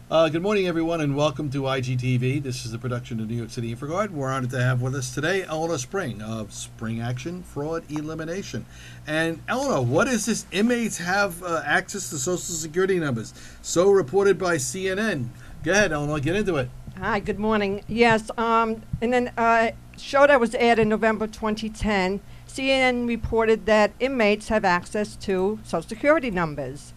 Good morning, everyone, and welcome to IGTV. This is a production of New York City InfraGard. We're honored to have with us today Eleanor Spring of Spring Action Fraud Elimination. And Eleanor, what is this? Inmates have access to Social Security numbers. So reported by CNN. Go ahead, Eleanor, get into it. Hi, good morning. Yes, in a show that was aired in November 2010, CNN reported that inmates have access to Social Security numbers.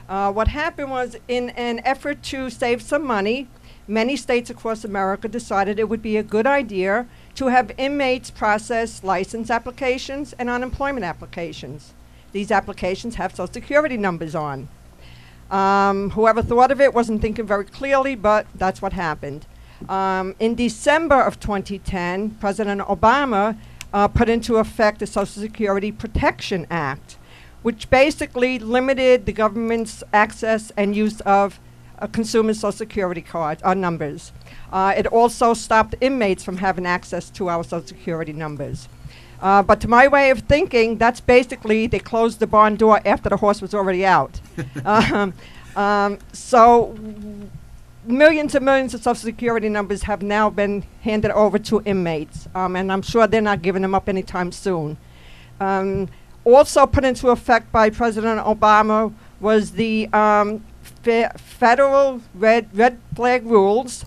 What happened was, in an effort to save some money, many states across America decided it would be a good idea to have inmates process license applications and unemployment applications. These applications have Social Security numbers on. Whoever thought of it wasn't thinking very clearly, but that's what happened. In December of 2010, President Obama put into effect the Social Security Protection Act, which basically limited the government's access and use of consumer Social Security cards or numbers. It also stopped inmates from having access to our Social Security numbers. But to my way of thinking, that's basically they closed the barn door after the horse was already out. So millions and millions of Social Security numbers have now been handed over to inmates, and I'm sure they're not giving them up anytime soon. Also put into effect by President Obama was the federal red flag rules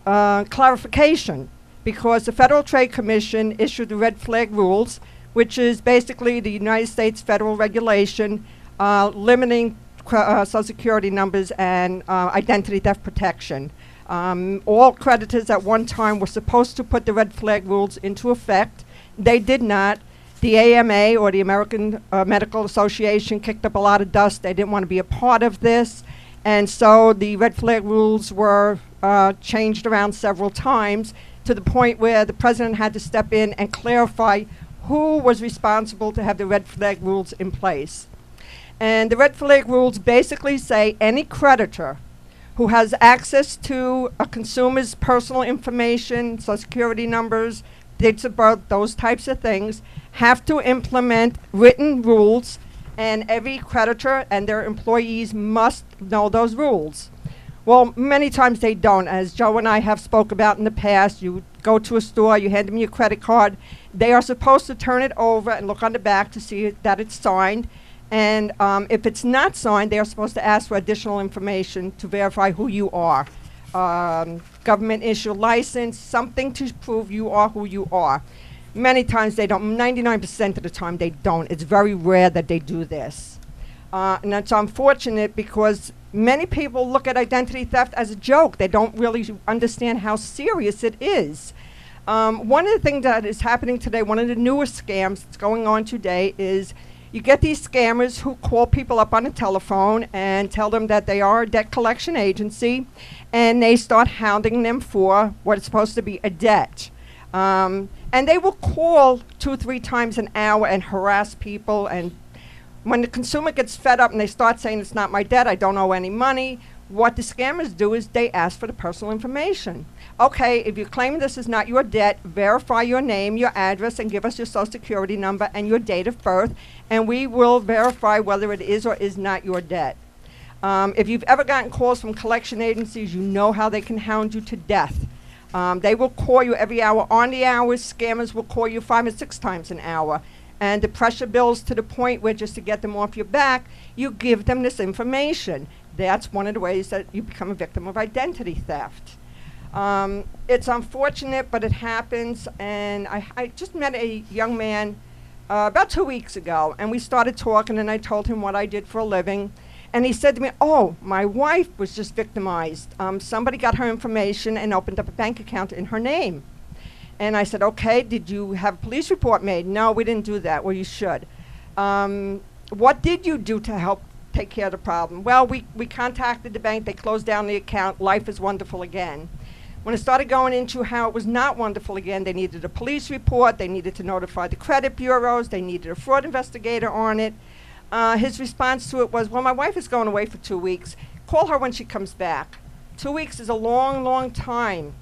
clarification, because the Federal Trade Commission issued the red flag rules, which is basically the United States federal regulation limiting Social Security numbers and identity theft protection. All creditors at one time were supposed to put the red flag rules into effect. They did not. The AMA, or the American Medical Association, kicked up a lot of dust. They didn't want to be a part of this. And so the red flag rules were changed around several times, to the point where the president had to step in and clarify who was responsible to have the red flag rules in place. And the red flag rules basically say any creditor who has access to a consumer's personal information, Social Security numbers, dates of birth, those types of things, have to implement written rules, and every creditor and their employees must know those rules. Well, many times they don't. As Joe and I have spoke about in the past, you go to a store, you hand them your credit card, they are supposed to turn it over and look on the back to see that it's signed. And if it's not signed, they are supposed to ask for additional information to verify who you are. Government issue license, something to prove you are who you are. Many times they don't. 99% of the time they don't. It's very rare that they do this. And that's unfortunate, because many people look at identity theft as a joke. They don't really understand how serious it is. One of the things that is happening today, one of the newest scams that's going on today, is you get these scammers who call people up on the telephone and tell them that they are a debt collection agency, and they start hounding them for what is supposed to be a debt. And they will call 2-3 times an hour and harass people. And when the consumer gets fed up and they start saying, it's not my debt, I don't owe any money, what the scammers do is they ask for the personal information. Okay, if you claim this is not your debt, verify your name, your address, and give us your Social Security number and your date of birth, and we will verify whether it is or is not your debt. If you've ever gotten calls from collection agencies, you know how they can hound you to death. They will call you every hour on the hours. Scammers will call you 5 or 6 times an hour. And the pressure builds to the point where, just to get them off your back, you give them this information. That's one of the ways that you become a victim of identity theft. It's unfortunate, but it happens. And I just met a young man about 2 weeks ago, and we started talking, and I told him what I did for a living. And he said to me, oh, my wife was just victimized. Somebody got her information and opened up a bank account in her name. And I said, okay, did you have a police report made? No, we didn't do that. Well, you should. What did you do to help take care of the problem? Well, we contacted the bank. They closed down the account. Life is wonderful again. When it started going into how it was not wonderful again, they needed a police report. They needed to notify the credit bureaus. They needed a fraud investigator on it. His response to it was, well, my wife is going away for 2 weeks. Call her when she comes back. 2 weeks is a long, long time.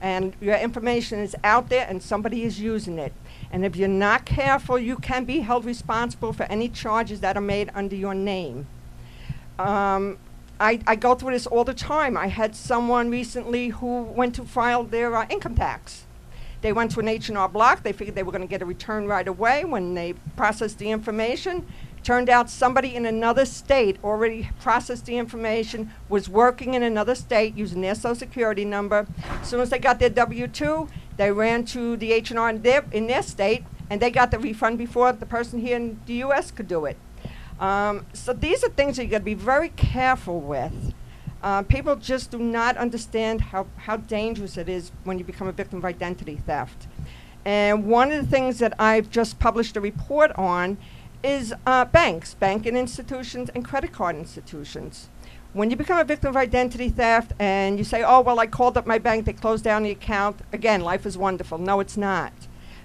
And your information is out there and somebody is using it. And if you're not careful, you can be held responsible for any charges that are made under your name. I go through this all the time. I had someone recently who went to file their income tax. They went to an H&R Block. They figured they were going to get a return right away. When they processed the information, turned out somebody in another state already processed the information, was working in another state using their Social Security number. As soon as they got their W-2, they ran to the H&R in their state, and they got the refund before the person here in the U.S. could do it. So these are things that you got to be very careful with. People just do not understand how dangerous it is when you become a victim of identity theft. And one of the things that I've just published a report on is banks, banking institutions, and credit card institutions. When you become a victim of identity theft and you say, oh, well, I called up my bank, they closed down the account. Again, life is wonderful. No, it's not.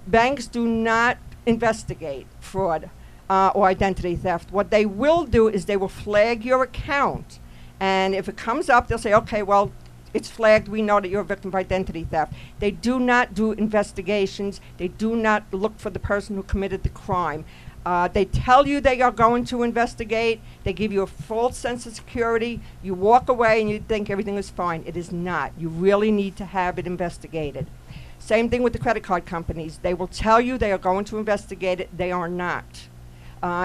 Banks do not investigate fraud or identity theft. What they will do is they will flag your account. And if it comes up, they'll say, okay, well, it's flagged. We know that you're a victim of identity theft. They do not do investigations. They do not look for the person who committed the crime. They tell you they are going to investigate. They give you a false sense of security. You walk away and you think everything is fine. It is not. You really need to have it investigated. Same thing with the credit card companies. They will tell you they are going to investigate it. They are not.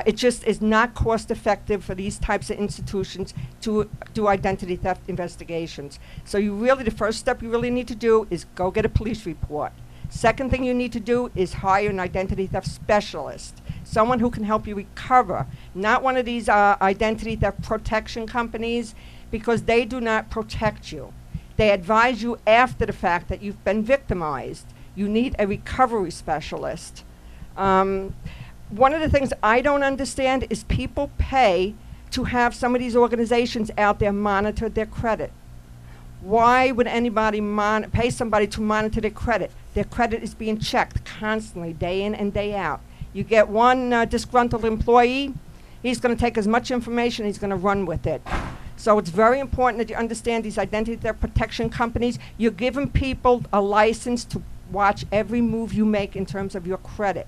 It just is not cost effective for these types of institutions to do identity theft investigations. So the first step you really need to do is go get a police report. Second thing you need to do is hire an identity theft specialist, someone who can help you recover, not one of these identity theft protection companies, because they do not protect you. They advise you after the fact that you've been victimized. You need a recovery specialist. One of the things I don't understand is people pay to have some of these organizations out there monitor their credit. Why would anybody pay somebody to monitor their credit? Their credit is being checked constantly, day in and day out. You get one disgruntled employee, he's going to take as much information, he's going to run with it. So it's very important that you understand these identity theft protection companies. You're giving people a license to watch every move you make in terms of your credit.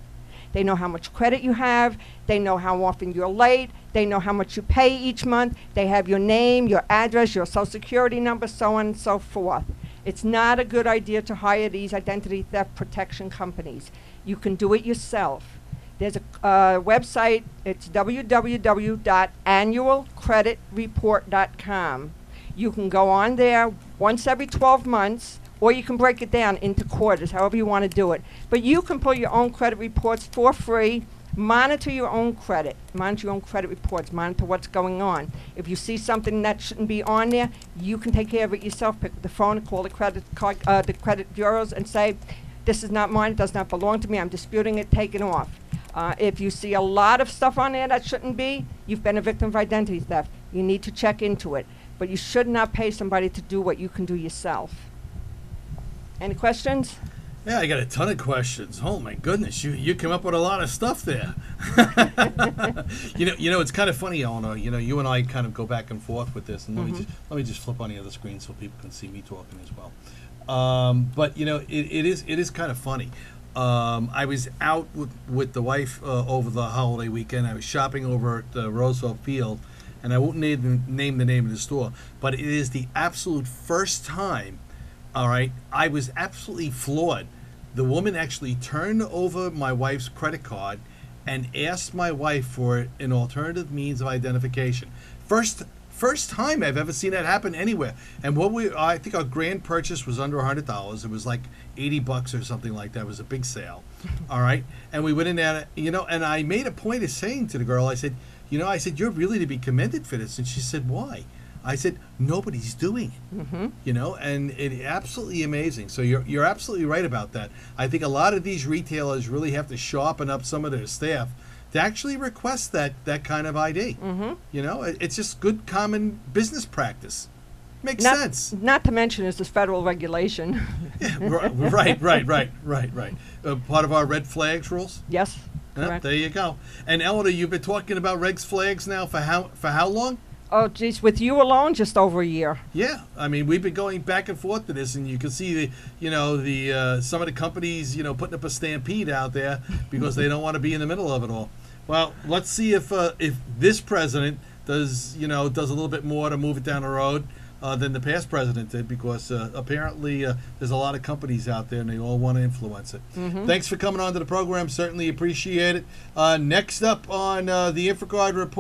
They know how much credit you have. They know how often you're late. They know how much you pay each month. They have your name, your address, your Social Security number, so on and so forth. It's not a good idea to hire these identity theft protection companies. You can do it yourself. There's a website. It's www.annualcreditreport.com. You can go on there once every 12 months, or you can break it down into quarters, however you want to do it. But you can pull your own credit reports for free, monitor your own credit, monitor your own credit reports, monitor what's going on. If you see something that shouldn't be on there, you can take care of it yourself. Pick up the phone, call the credit bureaus and say, this is not mine, it does not belong to me, I'm disputing it, take it off. If you see a lot of stuff on there that shouldn't be, you've been a victim of identity theft. You need to check into it. But you should not pay somebody to do what you can do yourself. Any questions? Yeah, I got a ton of questions. Oh my goodness, you come up with a lot of stuff there. you know, it's kind of funny, Eleanor. You know, you and I kind of go back and forth with this, and let me just flip on the other screen so people can see me talking as well. But you know, it is kind of funny. I was out with the wife over the holiday weekend. I was shopping over at Roosevelt Field, and I won't name the name of the store, but it is the absolute first time. All right, I was absolutely floored. The woman actually turned over my wife's credit card and asked my wife for an alternative means of identification. First time I've ever seen that happen anywhere. And I think our grand purchase was under $100. It was like $80 or something like that. It was a big sale. All right, and we went in there, you know, and I made a point of saying to the girl, I said, you're really to be commended for this. And she said, why? I said, nobody's doing it, you know, and it's absolutely amazing. So you're absolutely right about that. I think a lot of these retailers really have to sharpen up some of their staff to actually request that kind of ID. You know, it's just good common business practice. Makes sense. Not to mention it's this federal regulation. Yeah, right. Part of our red flags rules? Yes, correct. There you go. And Eleanor, you've been talking about red flags now for how long? Oh, geez, with you alone, just over a year. Yeah, I mean, we've been going back and forth to this, and you can see some of the companies, putting up a stampede out there because they don't want to be in the middle of it all. Well, let's see if this president does a little bit more to move it down the road than the past president did, because apparently there's a lot of companies out there and they all want to influence it. Thanks for coming on to the program. Certainly appreciate it. Next up on the InfraGard Report.